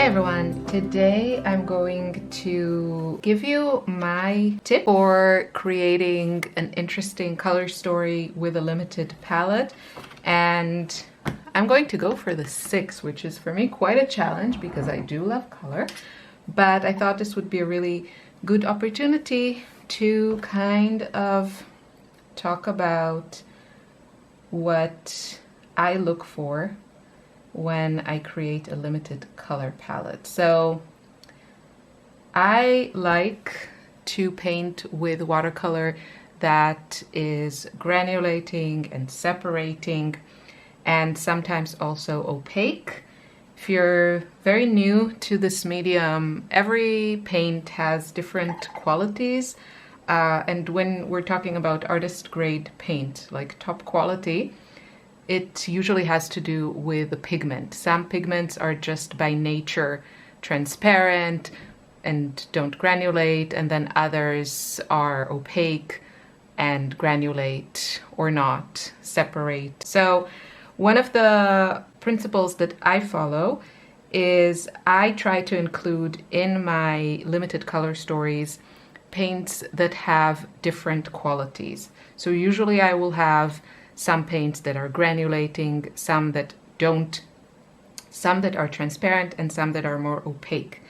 Hey everyone, today I'm going to give you my tip for creating an interesting color story with a limited palette, and I'm going to go for the 6, which is for me quite a challenge because I do love color, but I thought this would be a really good opportunity to kind of talk about what I look for when I create a limited color palette. So I like to paint with watercolor that is granulating and separating and sometimes also opaque. If you're very new to this medium, every paint has different qualities. And when we're talking about artist grade paint, like top quality, it usually has to do with the pigment. Some pigments are just by nature transparent and don't granulate, and then others are opaque and granulate or not, separate. So one of the principles that I follow is I try to include in my limited color stories paints that have different qualities. So usually I will have some paints that are granulating, some that don't, some that are transparent, and some that are more opaque.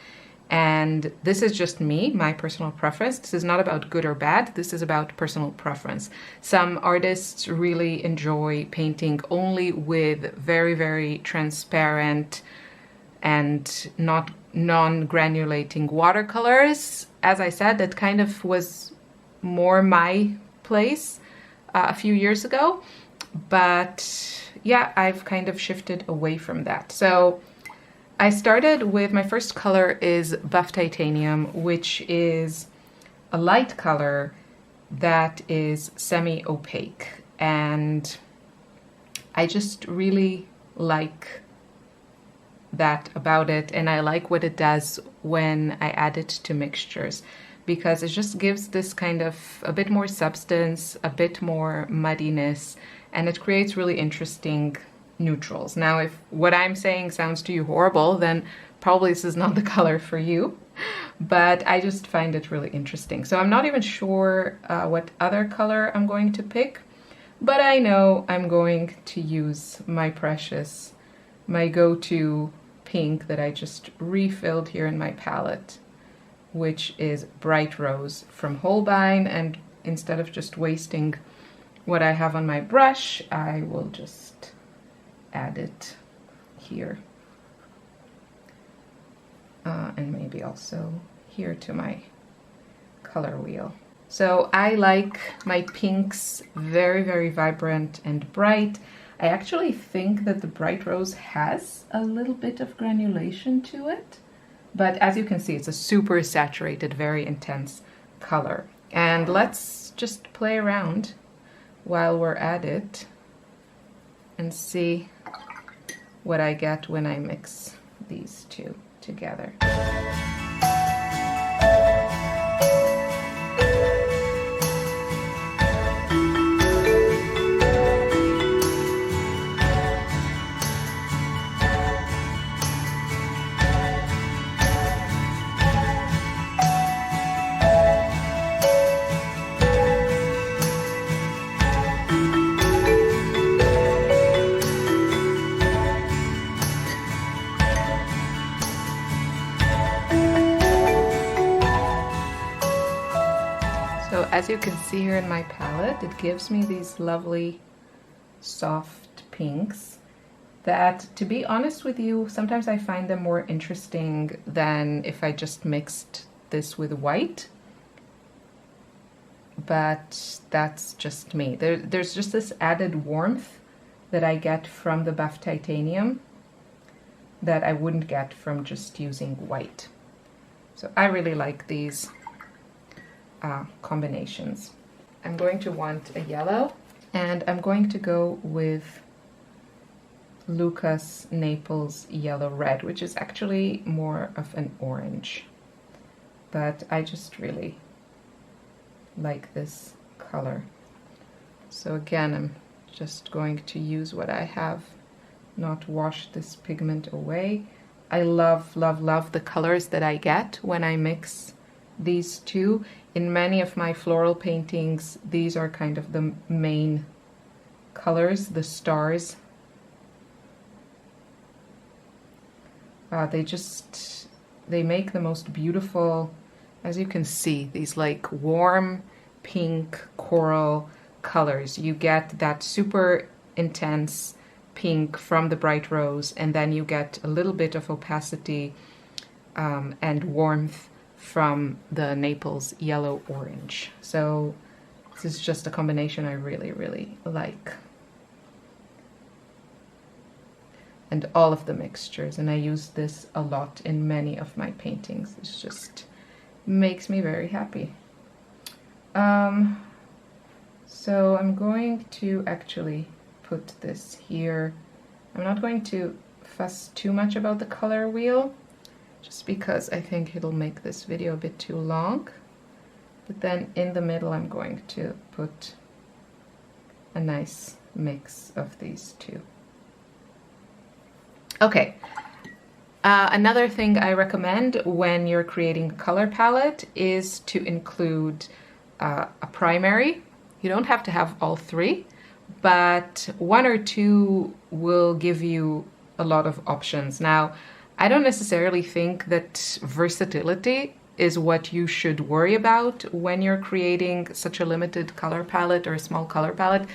And this is just me, my personal preference. This is not about good or bad. This is about personal preference. Some artists really enjoy painting only with very, very transparent and not non-granulating watercolors. As I said, that kind of was more my place a few years ago, but yeah, I've kind of shifted away from that. So I started with, my first color is Buff Titanium, which is a light color that is semi-opaque, and I just really like that about it, and I like what it does when I add it to mixtures, because it just gives this kind of a bit more substance, a bit more muddiness, and it creates really interesting neutrals. Now, if what I'm saying sounds to you horrible, then probably this is not the color for you, but I just find it really interesting. So I'm not even sure what other color I'm going to pick, but I know I'm going to use my precious, my go-to pink that I just refilled here in my palette, which is Bright Rose from Holbein. And instead of just wasting what I have on my brush, I will just add it here. And maybe also here to my color wheel. So I like my pinks very, very vibrant and bright. I actually think that the Bright Rose has a little bit of granulation to it, but as you can see, it's a super saturated, very intense color. And let's just play around while we're at it and see what I get when I mix these two together. So as you can see here in my palette, it gives me these lovely soft pinks that, to be honest with you, sometimes I find them more interesting than if I just mixed this with white. But that's just me. There's just this added warmth that I get from the Buff Titanium that I wouldn't get from just using white. So I really like these combinations. I'm going to want a yellow, and I'm going to go with Lukas Naples Yellow Red, which is actually more of an orange, but I just really like this color. So again, I'm just going to use what I have, not wash this pigment away. I love, love, love the colors that I get when I mix these two. In many of my floral paintings, these are kind of the main colors, the stars. They make the most beautiful, as you can see, these like warm pink coral colors. You get that super intense pink from the bright rose, and then you get a little bit of opacity and warmth from the Naples yellow orange. So this is just a combination I really, really like. And all of the mixtures, and I use this a lot in many of my paintings. It just makes me very happy. So I'm going to actually put this here. I'm not going to fuss too much about the color wheel, just because I think it'll make this video a bit too long. But then in the middle I'm going to put a nice mix of these two. Okay, another thing I recommend when you're creating a color palette is to include a primary. You don't have to have all three, but one or two will give you a lot of options. Now, I don't necessarily think that versatility is what you should worry about when you're creating such a limited color palette or a small color palette.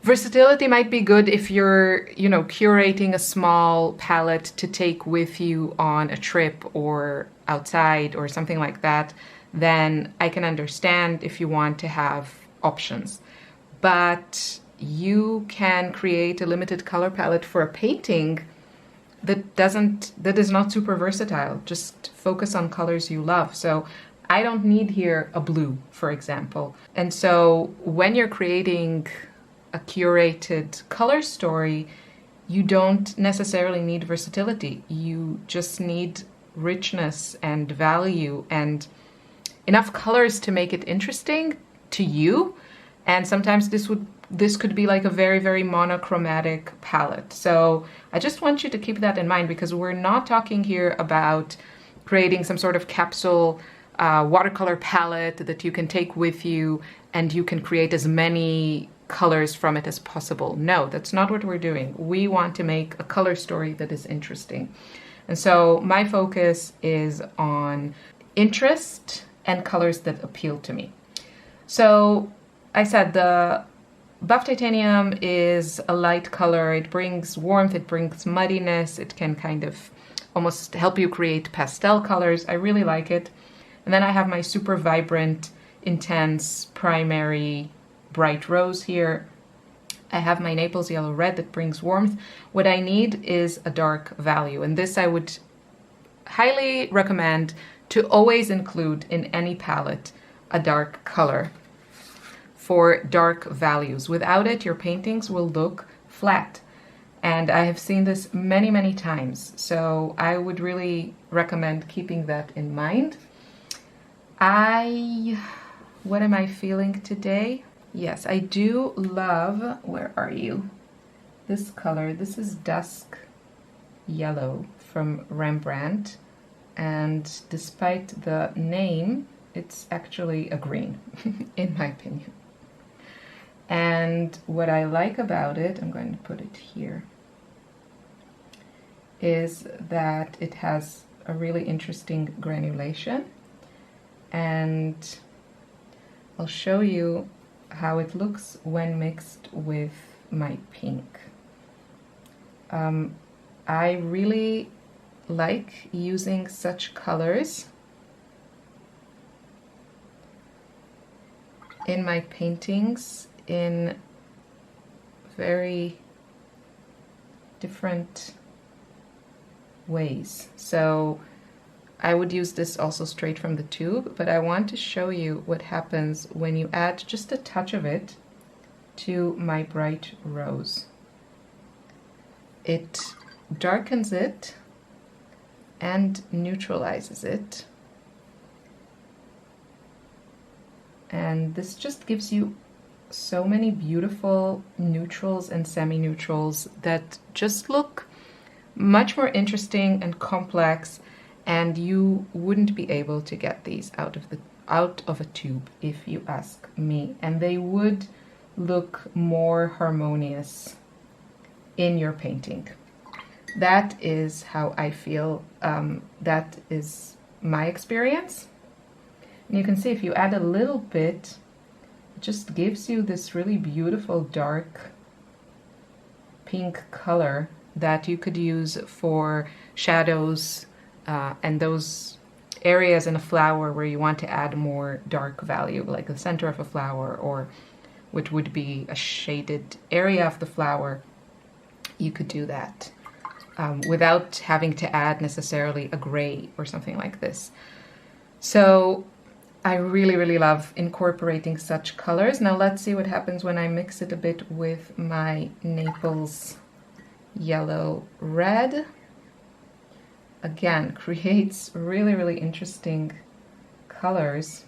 Versatility might be good if you're, curating a small palette to take with you on a trip or outside or something like that. Then I can understand if you want to have options. But you can create a limited color palette for a painting that is not super versatile. Just focus on colors you love. So I don't need here a blue, for example. And so when you're creating a curated color story, you don't necessarily need versatility. You just need richness and value and enough colors to make it interesting to you. And sometimes this could be like a very, very monochromatic palette. So I just want you to keep that in mind, because we're not talking here about creating some sort of capsule watercolor palette that you can take with you and you can create as many colors from it as possible. No, that's not what we're doing. We want to make a color story that is interesting. And so my focus is on interest and colors that appeal to me. So I said the buff titanium is a light color. It brings warmth, it brings muddiness. It can kind of almost help you create pastel colors. I really like it. And then I have my super vibrant, intense, primary bright rose here. I have my Naples yellow red that brings warmth. What I need is a dark value, and this I would highly recommend to always include in any palette a dark color for dark values. Without it, your paintings will look flat. And I have seen this many, many times. So I would really recommend keeping that in mind. What am I feeling today? Yes, I do love, where are you? This color. This is Dusk Yellow from Rembrandt. And despite the name, it's actually a green, in my opinion. And what I like about it, I'm going to put it here, is that it has a really interesting granulation. And I'll show you how it looks when mixed with my pink. I really like using such colors in my paintings in very different ways. So I would use this also straight from the tube, but I want to show you what happens when you add just a touch of it to my bright rose. It darkens it and neutralizes it. And this just gives you so many beautiful neutrals and semi-neutrals that just look much more interesting and complex, and you wouldn't be able to get these out of a tube, if you ask me, and they would look more harmonious in your painting. That is how I feel. That is my experience. And you can see if you add a little bit, it just gives you this really beautiful dark pink color that you could use for shadows and those areas in a flower where you want to add more dark value, like the center of a flower, or which would be a shaded area of the flower. You could do that without having to add necessarily a gray or something like this. So I really, really love incorporating such colors. Now let's see what happens when I mix it a bit with my Naples yellow red. Again, creates really, really interesting colors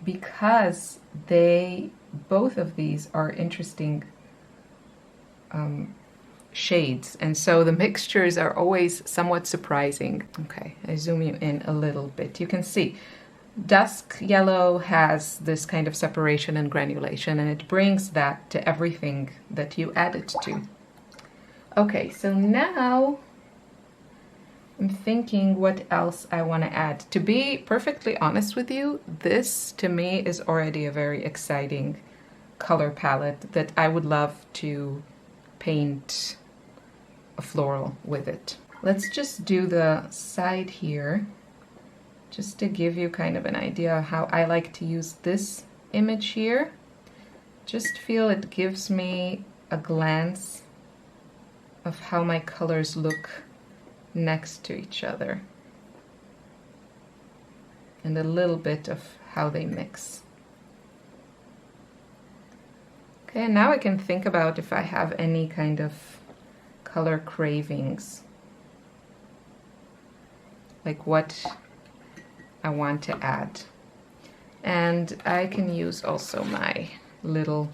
because both of these are interesting shades, and so the mixtures are always somewhat surprising. Okay, I zoom you in a little bit. You can see Dusk yellow has this kind of separation and granulation, and it brings that to everything that you add it to. Okay, so now I'm thinking what else I want to add. To be perfectly honest with you, this to me is already a very exciting color palette that I would love to paint a floral with it. Let's just do the side here, just to give you kind of an idea of how I like to use this image here. Just feel it gives me a glance of how my colors look next to each other, and a little bit of how they mix. Okay, now I can think about if I have any kind of color cravings, like what I want to add. And I can use also my little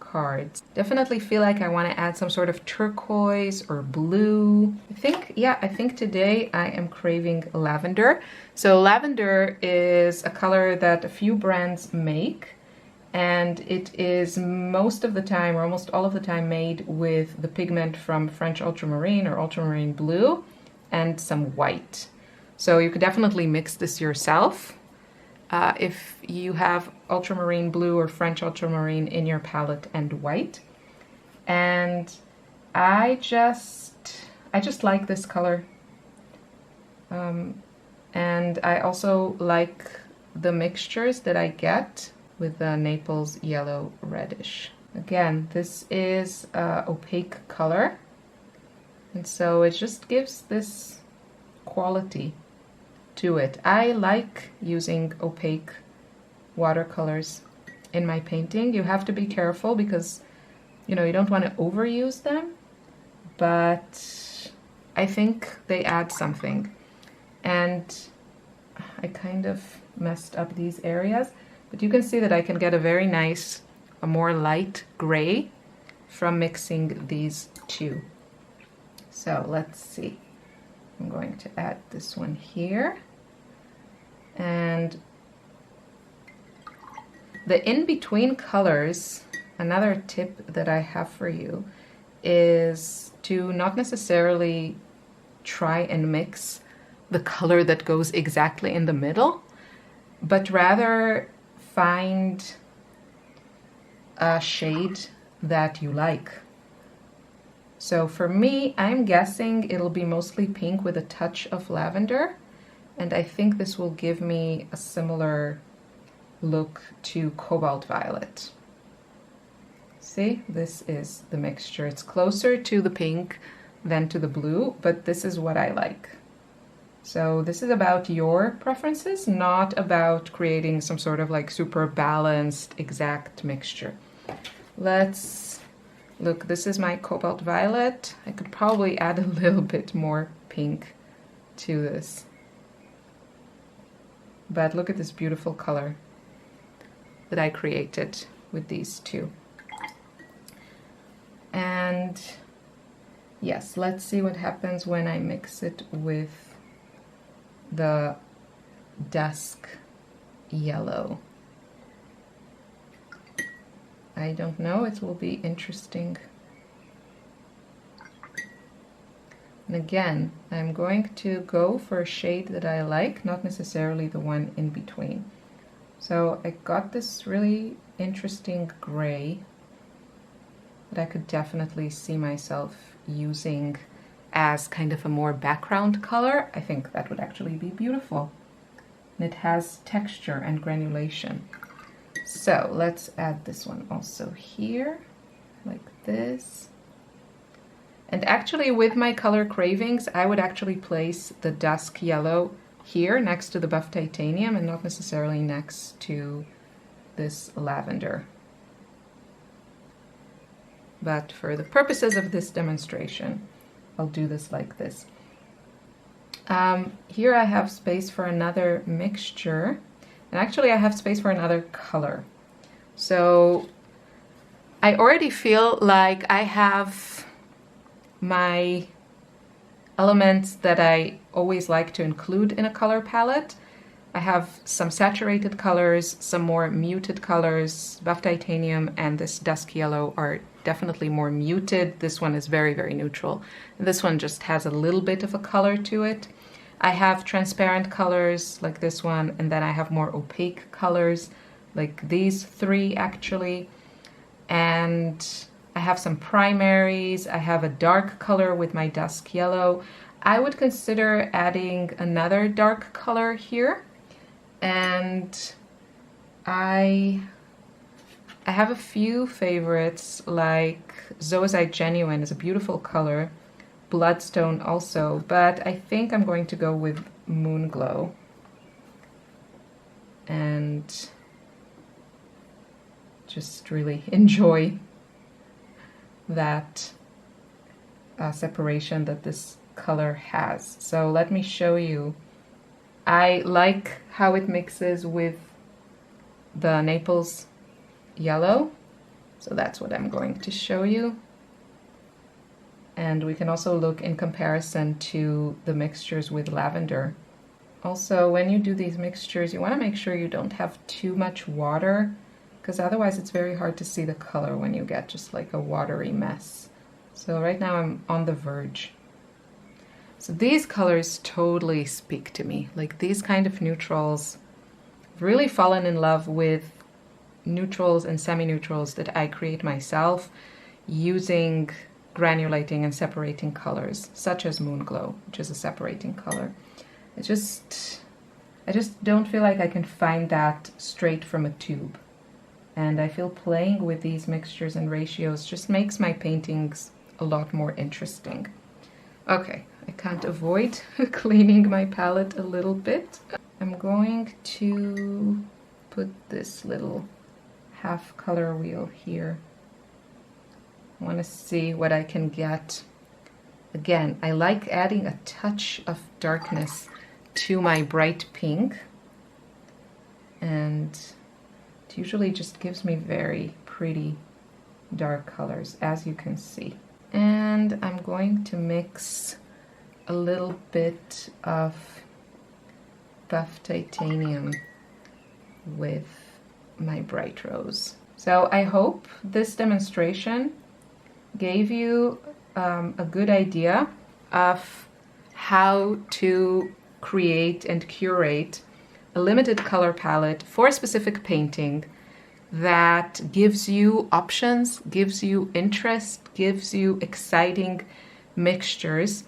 cards. Definitely feel like I want to add some sort of turquoise or blue. I think today I am craving lavender. So lavender is a color that a few brands make, and it is most of the time, or almost all of the time, made with the pigment from French ultramarine or ultramarine blue and some white. So you could definitely mix this yourself if you have ultramarine blue or French ultramarine in your palette and white. And I just like this color. And I also like the mixtures that I get with the Naples yellow reddish. Again, this is opaque color, and so it just gives this quality to it. I like using opaque watercolors in my painting. You have to be careful because, you know, you don't want to overuse them, but I think they add something. And I kind of messed up these areas, but you can see that I can get a very nice, a more light gray from mixing these two. So let's see. I'm going to add this one here. And the in-between colors, another tip that I have for you is to not necessarily try and mix the color that goes exactly in the middle, but rather find a shade that you like. So for me, I'm guessing it'll be mostly pink with a touch of lavender, and I think this will give me a similar look to cobalt violet. See, this is the mixture. It's closer to the pink than to the blue, but this is what I like. So this is about your preferences, not about creating some sort of like super balanced, exact mixture. Let's look, this is my cobalt violet. I could probably add a little bit more pink to this. But look at this beautiful color that I created with these two. And Yes, let's see what happens when I mix it with the Dusk yellow. I don't know, it will be interesting. And again, I'm going to go for a shade that I like, not necessarily the one in between. So I got this really interesting gray that I could definitely see myself using as kind of a more background color. I think that would actually be beautiful. And it has texture and granulation. So let's add this one also here, like this. And actually with my color cravings, I would actually place the Dusk yellow here next to the buff titanium and not necessarily next to this lavender. But for the purposes of this demonstration, I'll do this like this. Here I have space for another mixture, and actually I have space for another color. So I already feel like I have my elements that I always like to include in a color palette. I have some saturated colors, some more muted colors. Buff titanium and this dusk yellow are definitely more muted. This one is very, very neutral. This one just has a little bit of a color to it. I have transparent colors like this one, and then I have more opaque colors like these three actually. And I have some primaries. I have a dark color with my dusk yellow. I would consider adding another dark color here. And I have a few favorites, like Zoisite Genuine is a beautiful color, Bloodstone also, but I think I'm going to go with Moonglow. And just really enjoy that separation that this color has. So let me show you. I like how it mixes with the Naples yellow, so that's what I'm going to show you. And we can also look in comparison to the mixtures with lavender. Also, when you do these mixtures, you want to make sure you don't have too much water, because otherwise it's very hard to see the color when you get just like a watery mess. So right now I'm on the verge. So these colors totally speak to me. Like these kind of neutrals, I've really fallen in love with neutrals and semi-neutrals that I create myself using granulating and separating colors, such as Moonglow, which is a separating color. I just don't feel like I can find that straight from a tube. And I feel playing with these mixtures and ratios just makes my paintings a lot more interesting. Okay, I can't avoid cleaning my palette a little bit. I'm going to put this little half color wheel here. I want to see what I can get. Again, I like adding a touch of darkness to my bright pink, and it usually just gives me very pretty dark colors, as you can see. And I'm going to mix a little bit of buff titanium with my bright rose. So I hope this demonstration gave you a good idea of how to create and curate a limited color palette for a specific painting that gives you options, gives you interest, gives you exciting mixtures.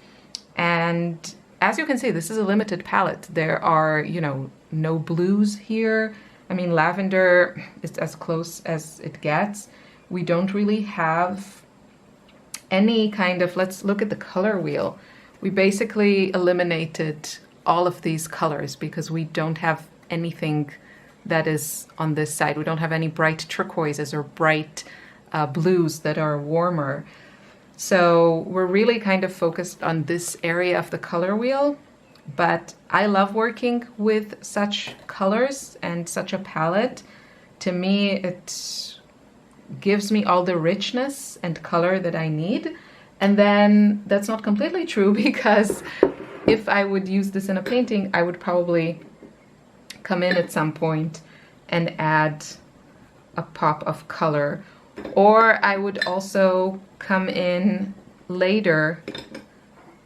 And as you can see, this is a limited palette. There are, you know, no blues here. I mean, lavender is as close as it gets. We don't really have any kind of, let's look at the color wheel. We basically eliminated all of these colors because we don't have anything that is on this side. We don't have any bright turquoises or bright blues that are warmer. So we're really kind of focused on this area of the color wheel, but I love working with such colors and such a palette. To me, it gives me all the richness and color that I need, And then that's not completely true, because if I would use this in a painting, I would probably come in at some point and add a pop of color. Or I would also come in later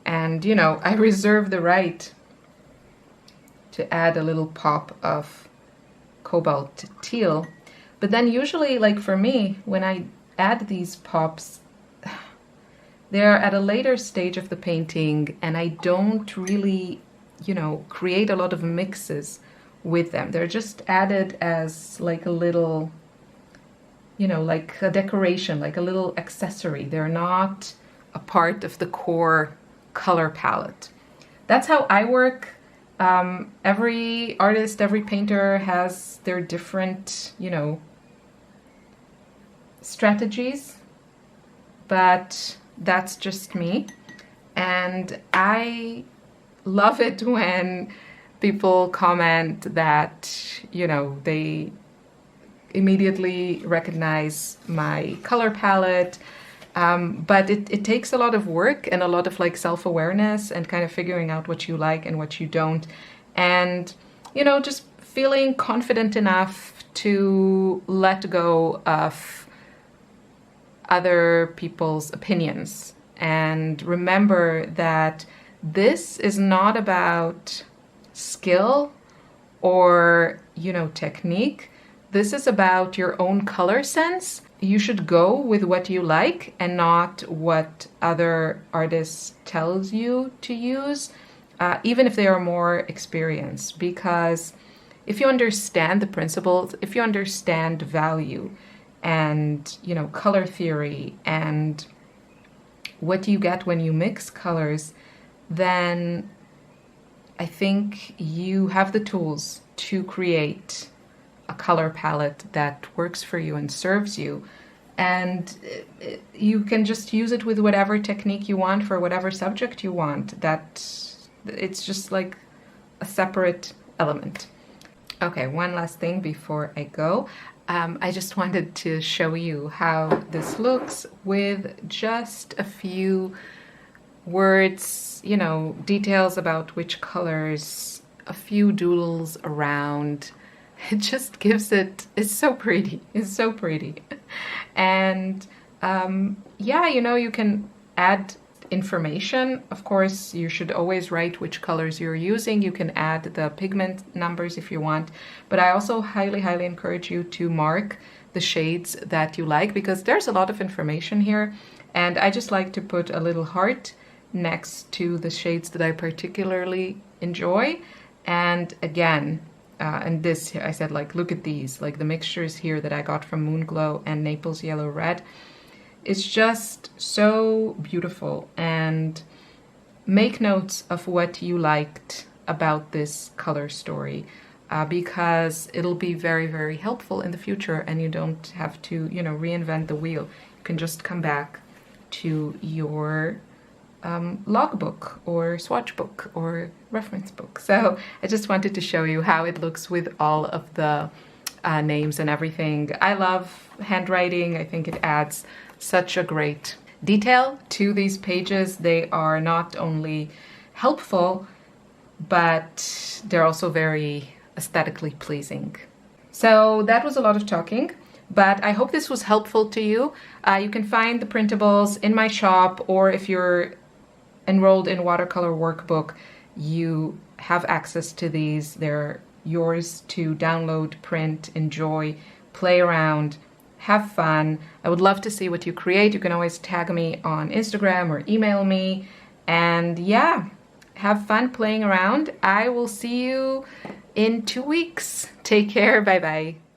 and, you know, I reserve the right to add a little pop of cobalt teal. But then usually, like for me, when I add these pops, they're at a later stage of the painting and I don't really, you know, create a lot of mixes with them. They're just added as like a little, you know, like a decoration, like a little accessory. They're not a part of the core color palette. That's how I work. Every artist, every painter has their different, you know, strategies, but that's just me. And I love it when people comment that, you know, they immediately recognize my color palette. But it takes a lot of work and a lot of like self-awareness and kind of figuring out what you like and what you don't. And, you know, just feeling confident enough to let go of other people's opinions. And remember that this is not about skill or, you know, technique. This is about your own color sense. You should go with what you like and not what other artists tells you to use, even if they are more experienced. Because if you understand the principles, if you understand value and, you know, color theory and what you get when you mix colors, then I think you have the tools to create a color palette that works for you and serves you. And you can just use it with whatever technique you want for whatever subject you want. That it's just like a separate element. Okay, one last thing before I go. I just wanted to show you how this looks with just a few words, you know, details about which colors, a few doodles around. It just gives it, it's so pretty. It's so pretty. And yeah, you know, you can add information. Of course, you should always write which colors you're using. You can add the pigment numbers if you want. But I also highly, highly encourage you to mark the shades that you like, because there's a lot of information here. And I just like to put a little heart next to the shades that I particularly enjoy. And again, and this, I said, like, look at these, like the mixtures here that I got from Moonglow and Naples Yellow Red. It's just so beautiful. And make notes of what you liked about this color story, because it'll be very, very helpful in the future, and you don't have to, you know, reinvent the wheel. You can just come back to your logbook or swatch book or reference book. So I just wanted to show you how it looks with all of the names and everything. I love handwriting. I think it adds such a great detail to these pages. They are not only helpful, but they're also very aesthetically pleasing. So that was a lot of talking, but I hope this was helpful to you. You can find the printables in my shop, or if you're enrolled in Watercolor Workbook, you have access to these. They're yours to download, print, enjoy, play around, have fun. I would love to see what you create. You can always tag me on Instagram or email me. And yeah, have fun playing around. I will see you in 2 weeks. Take care. Bye-bye.